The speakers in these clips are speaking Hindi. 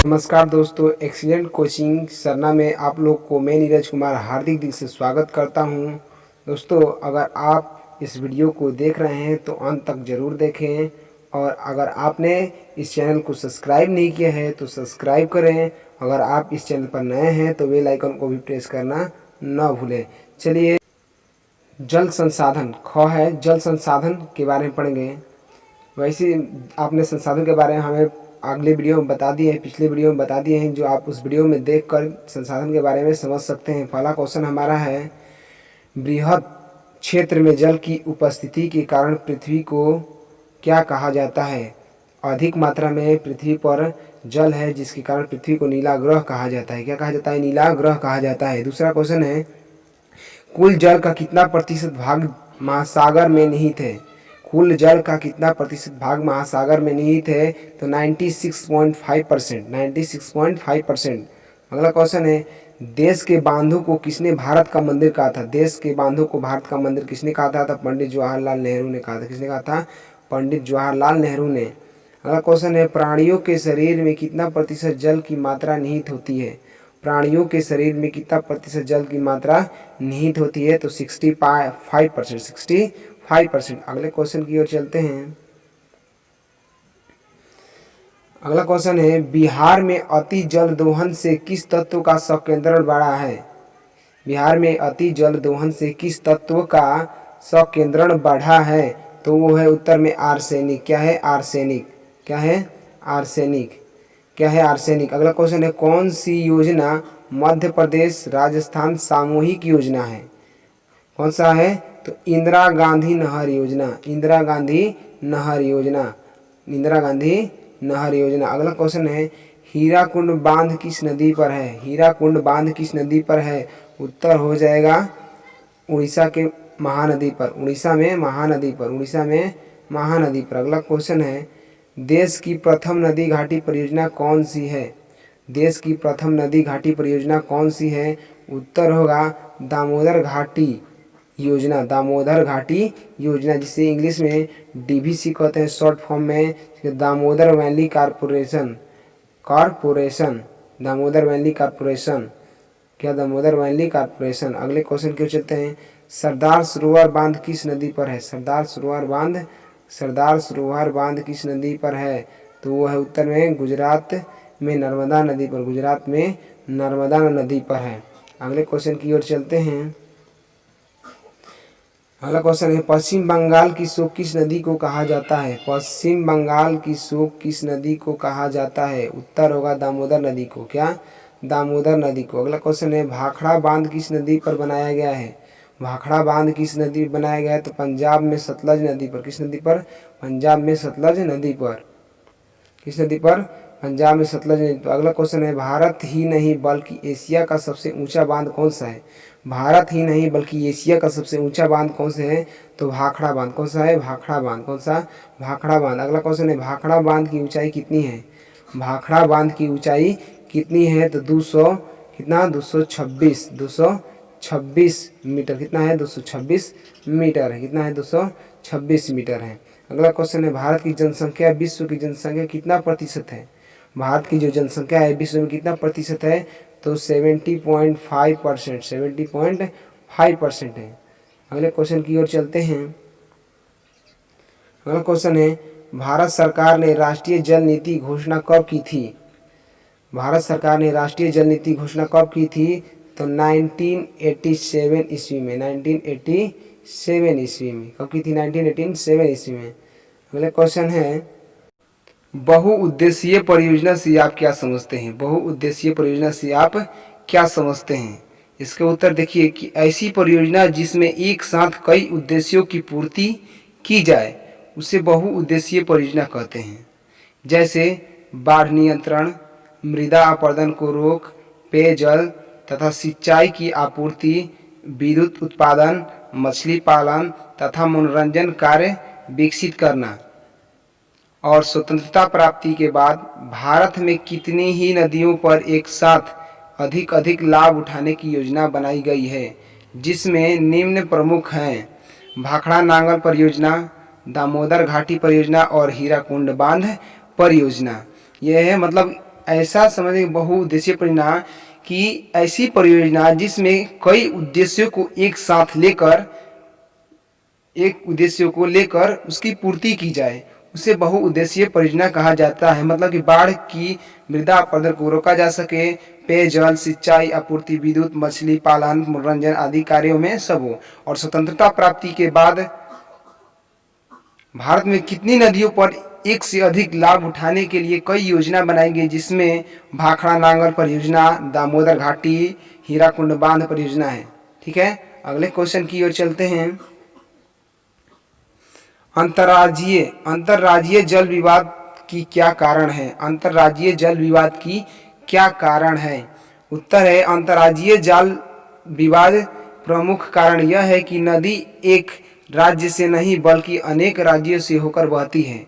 नमस्कार दोस्तों, एक्सीलेंट कोचिंग सरना में आप लोग को मैं नीरज कुमार हार्दिक दिल से स्वागत करता हूं। दोस्तों, अगर आप इस वीडियो को देख रहे हैं तो अंत तक ज़रूर देखें, और अगर आपने इस चैनल को सब्सक्राइब नहीं किया है तो सब्सक्राइब करें। अगर आप इस चैनल पर नए हैं तो बेल आइकन को भी प्रेस करना न भूलें। चलिए, जल संसाधन ख है, जल संसाधन के बारे में पढ़ेंगे। वैसे आपने संसाधन के बारे में हमें अगले वीडियो में बता दिए हैं, पिछले वीडियो में बता दिए हैं, जो आप उस वीडियो में देखकर संसाधन के बारे में समझ सकते हैं। पहला क्वेश्चन हमारा है, बृहद क्षेत्र में जल की उपस्थिति के कारण पृथ्वी को क्या कहा जाता है? अधिक मात्रा में पृथ्वी पर जल है जिसके कारण पृथ्वी को नीला ग्रह कहा जाता है। क्या कहा जाता है? नीला ग्रह कहा जाता है। दूसरा क्वेश्चन है, कुल जल का कितना प्रतिशत भाग महासागर में निहित है? कुल जल का कितना प्रतिशत भाग महासागर में निहित है? तो 96.5%। 96.5%। अगला क्वेश्चन है, देश के बांधों को किसने भारत का मंदिर कहा था? देश के बांधों को भारत का मंदिर किसने कहा था? तो पंडित जवाहरलाल नेहरू ने कहा था। किसने कहा था? पंडित जवाहरलाल नेहरू ने। अगला क्वेश्चन है, प्राणियों के शरीर में कितना प्रतिशत जल की मात्रा निहित होती है? प्राणियों के शरीर में कितना प्रतिशत जल की मात्रा निहित होती है? तो 65%। 65%। अगले क्वेश्चन की ओर चलते हैं। अगला क्वेश्चन है, बिहार में अति जल दोहन से किस तत्व का संकेंद्रण बढ़ा है? बिहार में अति जल दोहन से किस तत्व का संकेंद्रण बढ़ा है? तो वो है उत्तर में आर्सेनिक। क्या है? आर्सेनिक। क्या है? आर्सेनिक। क्या है? आर्सेनिक। अगला क्वेश्चन है, कौन सी योजना मध्य प्रदेश राजस्थान सामूहिक योजना है? कौन सा है? तो इंदिरा गांधी नहर योजना। इंदिरा गांधी नहर योजना। इंदिरा गांधी नहर योजना। अगला क्वेश्चन है, हीराकुंड बांध किस नदी पर है? हीराकुंड बांध किस नदी पर है? उत्तर हो जाएगा उड़ीसा के महानदी पर। उड़ीसा में महानदी पर। उड़ीसा में महानदी पर। अगला क्वेश्चन है, देश की प्रथम नदी घाटी परियोजना कौन सी है? देश की प्रथम नदी घाटी परियोजना कौन सी है? उत्तर होगा दामोदर घाटी योजना। दामोदर घाटी योजना, जिसे इंग्लिश में डीवीसी कहते हैं शॉर्ट फॉर्म में, Damodar valley corporation. Corporation, Damodar valley corporation. क्या? Damodar valley corporation. अगले क्वेश्चन क्यों चलते हैं, सरदार सरोवर बांध किस नदी पर है? सरदार सरोवर बांध, सरदार सरोवर बांध किस नदी पर है? तो वो है उत्तर में गुजरात में नर्मदा नदी पर। गुजरात में नर्मदा नदी पर है। अगले क्वेश्चन की ओर चलते हैं। अगला क्वेश्चन है, पश्चिम बंगाल की शोक किस नदी को कहा जाता है? पश्चिम बंगाल की शोक किस नदी को कहा जाता है? उत्तर होगा दामोदर नदी को। क्या? दामोदर नदी को। अगला क्वेश्चन है, भाखड़ा बांध किस नदी पर बनाया गया है? भाखड़ा बांध किस नदी पर बनाया गया है? तो पंजाब में सतलज नदी पर। किस नदी पर? पंजाब में सतलज नदी पर। किस नदी पर? पंजाब में सतलज नदी पर। अगला क्वेश्चन है, भारत ही नहीं बल्कि एशिया का सबसे ऊंचा बांध कौन सा है? भारत ही नहीं बल्कि एशिया का सबसे ऊंचा बांध कौन सा है? तो भाखड़ा बांध। कौन सा है? भाखड़ा बांध। कौन सा? भाखड़ा बांध। अगला क्वेश्चन है, भाखड़ा बांध की ऊंचाई कितनी है? भाखड़ा बांध की ऊंचाई कितनी है? तो 200 कितना? 226। 226 मीटर। कितना है? 226 मीटर है। कितना है? 226 मीटर है। अगला क्वेश्चन है, भारत की जनसंख्या विश्व की जनसंख्या कितना प्रतिशत है? भारत की जो जनसंख्या है विश्व में कितना प्रतिशत है? तो 70.5%। 70.5% है। अगले क्वेश्चन की ओर चलते हैं। अगला क्वेश्चन है, भारत सरकार ने राष्ट्रीय जल नीति घोषणा कब की थी? भारत सरकार ने राष्ट्रीय जल नीति घोषणा कब की थी? तो 1987 ईस्वी में। 1987 ईस्वी में। कब की थी? 1987 ईस्वी में। अगले क्वेश्चन है, बहुउद्देशीय परियोजना से आप क्या समझते हैं? बहुउद्देशीय परियोजना से आप क्या समझते हैं? इसके उत्तर देखिए कि ऐसी परियोजना जिसमें एक साथ कई उद्देश्यों की पूर्ति की जाए उसे बहुउद्देशीय परियोजना कहते हैं। जैसे बाढ़ नियंत्रण, मृदा अपरदन को रोक, पेयजल तथा सिंचाई की आपूर्ति, विद्युत उत्पादन, मछली पालन तथा मनोरंजन कार्य विकसित करना। और स्वतंत्रता प्राप्ति के बाद भारत में कितनी ही नदियों पर एक साथ अधिक लाभ उठाने की योजना बनाई गई है, जिसमें निम्न प्रमुख हैं, भाखड़ा नांगल परियोजना, दामोदर घाटी परियोजना और हीराकुंड बांध परियोजना। यह है मतलब ऐसा समझे बहुउद्देशीय परियोजना कि ऐसी परियोजना जिसमें कई उद्देश्यों को एक उद्देश्यों को लेकर उसकी पूर्ति की जाए, उसे बहुउद्देशीय परियोजना कहा जाता है। मतलब कि बाढ़ की मृदा अपरदन को रोका जा सके, पेयजल, सिंचाई, आपूर्ति, विद्युत, मछली पालन, मनोरंजन आदि कार्यों में सब हो। और स्वतंत्रता प्राप्ति के बाद भारत में कितनी नदियों पर एक से अधिक लाभ उठाने के लिए कई योजना बनाई गई, जिसमें भाखड़ा नांगल परियोजना, दामोदर घाटी, हीराकुंड बांध परियोजना है। ठीक है, अगले क्वेश्चन की ओर चलते हैं। अंतर्राज्यीय जल विवाद की क्या कारण है? अंतर्राज्यीय जल विवाद की क्या कारण है? उत्तर है अंतर्राज्यीय जल विवाद प्रमुख कारण यह है कि नदी एक राज्य से नहीं बल्कि अनेक राज्यों से होकर बहती है।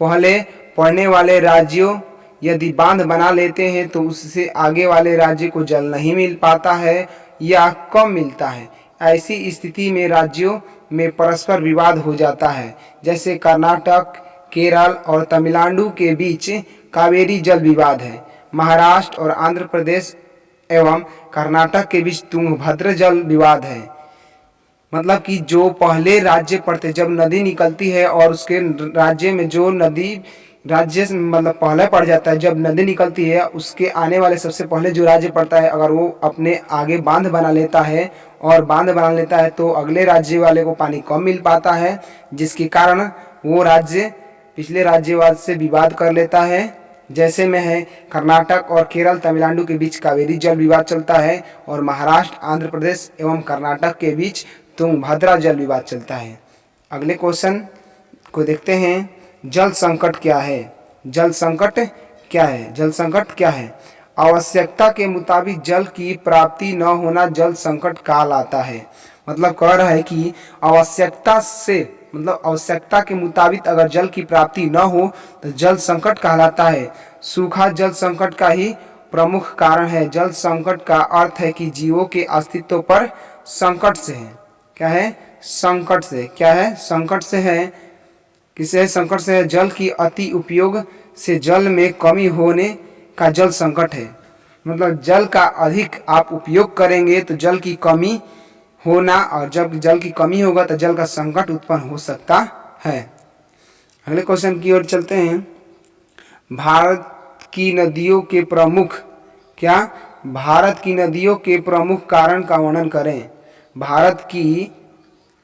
पहले पड़ने वाले राज्यों यदि बांध बना लेते हैं तो उससे आगे वाले राज्य को जल नहीं मिल पाता है या कम मिलता है। ऐसी स्थिति में राज्यों में परस्पर विवाद हो जाता है। जैसे कर्नाटक, केरल और तमिलनाडु के बीच कावेरी जल विवाद है। महाराष्ट्र और आंध्र प्रदेश एवं कर्नाटक के बीच तुंगभद्र जल विवाद है। मतलब कि जो पहले राज्य पड़ते, जब नदी निकलती है और उसके राज्य में जो नदी राज्य से मतलब पहले पड़ जाता है, जब नदी निकलती है उसके आने वाले सबसे पहले जो राज्य पड़ता है, अगर वो अपने आगे बांध बना लेता है तो अगले राज्य वाले को पानी कम मिल पाता है, जिसके कारण वो राज्य पिछले राज्यवाद से विवाद कर लेता है। जैसे में है कर्नाटक और केरल तमिलनाडु के बीच कावेरी जल विवाद चलता है और महाराष्ट्र, आंध्र प्रदेश एवं कर्नाटक के बीच तुंगभद्रा जल विवाद चलता है। अगले क्वेश्चन को देखते हैं। जल संकट क्या है? जल संकट क्या है? जल संकट क्या है? आवश्यकता के मुताबिक जल की प्राप्ति न होना जल संकट कहलाता है। मतलब कह रहा है कि आवश्यकता के मुताबिक अगर जल की प्राप्ति न हो तो जल संकट कहलाता है। सूखा जल संकट का ही प्रमुख कारण है। जल संकट का अर्थ है कि जीवों के अस्तित्व पर संकट से है। क्या है? संकट से। क्या है? संकट से है। किसे संकट से है? जल की अति उपयोग से जल में कमी होने का जल संकट है। मतलब जल का अधिक आप उपयोग करेंगे तो जल की कमी होना, और जब जल की कमी होगा तो जल का संकट उत्पन्न हो सकता है। अगले क्वेश्चन की ओर चलते हैं। भारत की नदियों के प्रमुख कारण का वर्णन करें। भारत की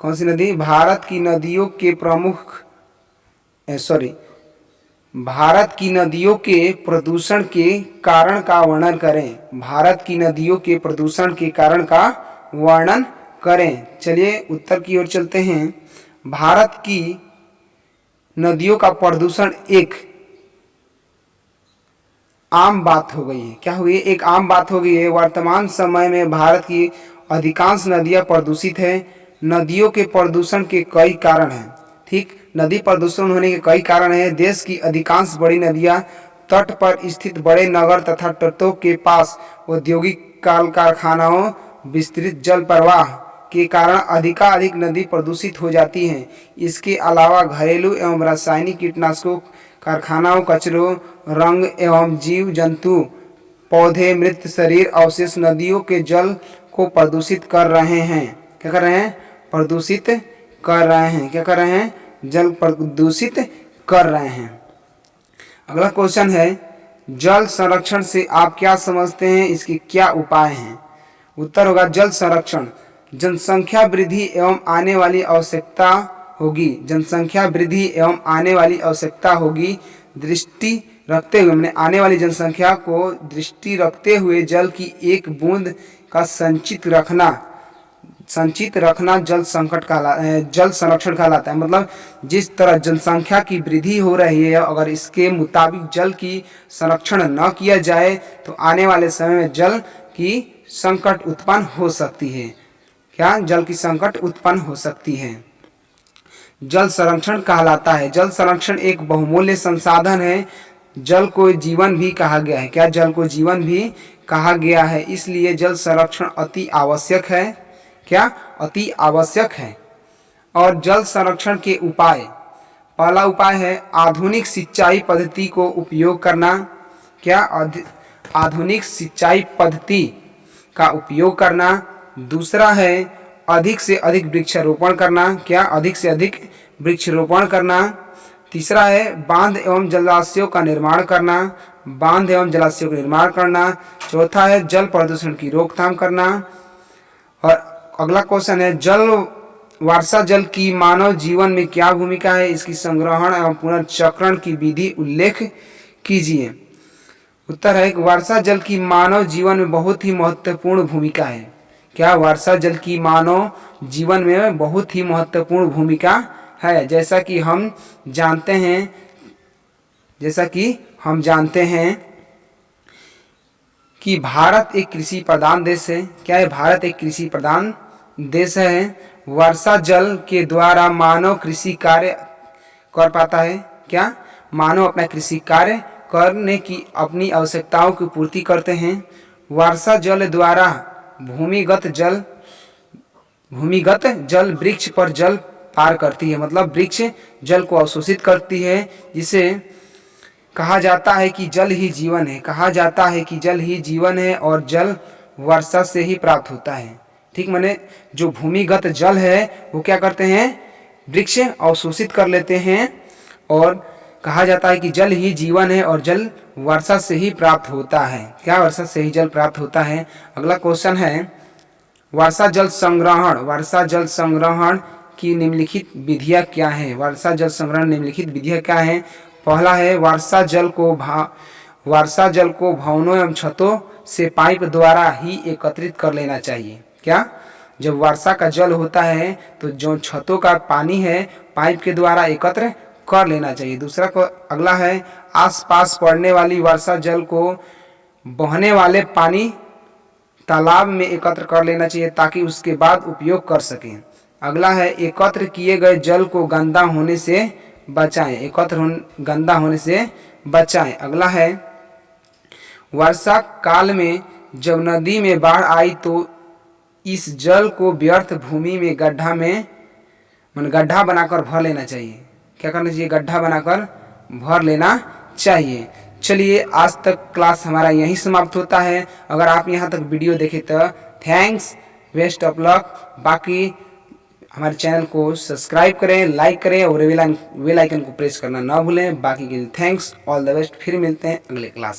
कौन सी नदी? भारत की नदियों के प्रदूषण के कारण का वर्णन करें। भारत की नदियों के प्रदूषण के कारण का वर्णन करें। चलिए उत्तर की ओर चलते हैं। भारत की नदियों का प्रदूषण एक आम बात हो गई है। क्या हुई? एक आम बात हो गई है। वर्तमान समय में भारत की अधिकांश नदियां प्रदूषित है। नदियों के प्रदूषण के कई कारण हैं। ठीक, नदी प्रदूषण होने के कई कारण हैं। देश की अधिकांश बड़ी नदियां तट पर स्थित बड़े नगर तथा तटों के पास औद्योगिक कारखानाओं, विस्तृत जल प्रवाह के कारण अधिकाधिक नदी प्रदूषित हो जाती हैं। इसके अलावा घरेलू एवं रासायनिक कीटनाशकों, कारखानाओं, कचरों, रंग एवं जीव जंतु, पौधे, मृत शरीर अवशेष नदियों के जल को प्रदूषित कर रहे हैं। क्या कर रहे हैं? प्रदूषित कर रहे हैं। क्या कर रहे हैं? जल प्रदूषित कर रहे हैं। अगला क्वेश्चन है, जल संरक्षण से आप क्या समझते हैं? इसके क्या उपाय हैं? उत्तर होगा जल संरक्षण जनसंख्या वृद्धि एवं आने वाली आवश्यकता होगी। जनसंख्या वृद्धि एवं आने वाली आवश्यकता होगी। दृष्टि रखते हुए, मैंने आने वाली जनसंख्या को दृष्टि रखते हुए जल की एक बूंद का संचित रखना जल संरक्षण कहलाता है। मतलब जिस तरह जनसंख्या की वृद्धि हो रही है, अगर इसके मुताबिक जल की संरक्षण न किया जाए तो आने वाले समय में जल की संकट उत्पन्न हो सकती है। क्या? जल की संकट उत्पन्न हो सकती है। जल संरक्षण कहलाता है। जल संरक्षण एक बहुमूल्य संसाधन है। जल को जीवन भी कहा गया है। क्या? जल को जीवन भी कहा गया है। इसलिए जल संरक्षण अति आवश्यक है। क्या? अति आवश्यक है। और जल संरक्षण के उपाय, पहला उपाय है आधुनिक सिंचाई पद्धति को उपयोग करना। क्या आधुनिक सिंचाई पद्धति का उपयोग करना। दूसरा है अधिक से अधिक वृक्षारोपण करना। क्या अधिक से अधिक वृक्षारोपण करना। तीसरा है बांध एवं जलाशयों का निर्माण करना। बांध एवं जलाशयों का निर्माण करना। चौथा है जल प्रदूषण की रोकथाम करना। और अगला क्वेश्चन है वर्षा जल की मानव जीवन में क्या भूमिका है, इसकी संग्रहण एवं पुनर्चक्रण की विधि उल्लेख कीजिए। उत्तर है वर्षा जल की मानव जीवन में बहुत ही महत्वपूर्ण भूमिका है। क्या वर्षा जल की मानव जीवन में बहुत ही महत्वपूर्ण भूमिका है। जैसा कि हम जानते हैं कि भारत एक कृषि प्रधान देश है। क्या है, भारत एक कृषि प्रधान देश है। वर्षा जल के द्वारा मानव कृषि कार्य कर पाता है। क्या, मानव अपना कृषि कार्य करने की अपनी आवश्यकताओं की पूर्ति करते हैं। वर्षा जल द्वारा भूमिगत जल वृक्ष पर जल पार करती है, मतलब वृक्ष जल को अवशोषित करती है, जिसे कहा जाता है कि जल ही जीवन है। कहा जाता है कि जल ही जीवन है और जल वर्षा से ही प्राप्त होता है। ठीक, माने जो भूमिगत जल है वो क्या करते हैं, वृक्ष अवशोषित कर लेते हैं और कहा जाता है कि जल ही जीवन है और जल वर्षा से ही प्राप्त होता है। क्या, वर्षा से ही जल प्राप्त होता है। अगला क्वेश्चन है वर्षा जल संग्रहण। वर्षा जल संग्रहण की निम्नलिखित विधियां क्या हैं। वर्षा जल संग्रहण निम्नलिखित विधियां क्या हैं। पहला है वर्षा जल को भवनों एवं छतों से पाइप द्वारा ही एकत्रित कर लेना चाहिए। क्या, जब वर्षा का जल होता है तो जो छतों का पानी है पाइप के द्वारा एकत्र कर लेना चाहिए। दूसरा को अगला है आसपास पड़ने वाली वर्षा जल को बहने वाले पानी तालाब में एकत्र कर लेना चाहिए ताकि उसके बाद उपयोग कर सकें। अगला है एकत्र किए गए जल को गंदा होने से बचाएं। गंदा होने से बचाएं। अगला है वर्षा काल में जब नदी में बाढ़ आई तो इस जल को व्यर्थ भूमि में गड्ढा बनाकर भर लेना चाहिए। क्या करना चाहिए, गड्ढा बनाकर भर लेना चाहिए। चलिए, आज तक क्लास हमारा यहीं समाप्त होता है। अगर आप यहाँ तक वीडियो देखे तो थैंक्स, बेस्ट ऑफ लक। बाकी हमारे चैनल को सब्सक्राइब करें, लाइक करें और बेल आइकन को प्रेस करना ना भूलें। बाकी के लिए थैंक्स, ऑल द बेस्ट। फिर मिलते हैं अगले क्लास।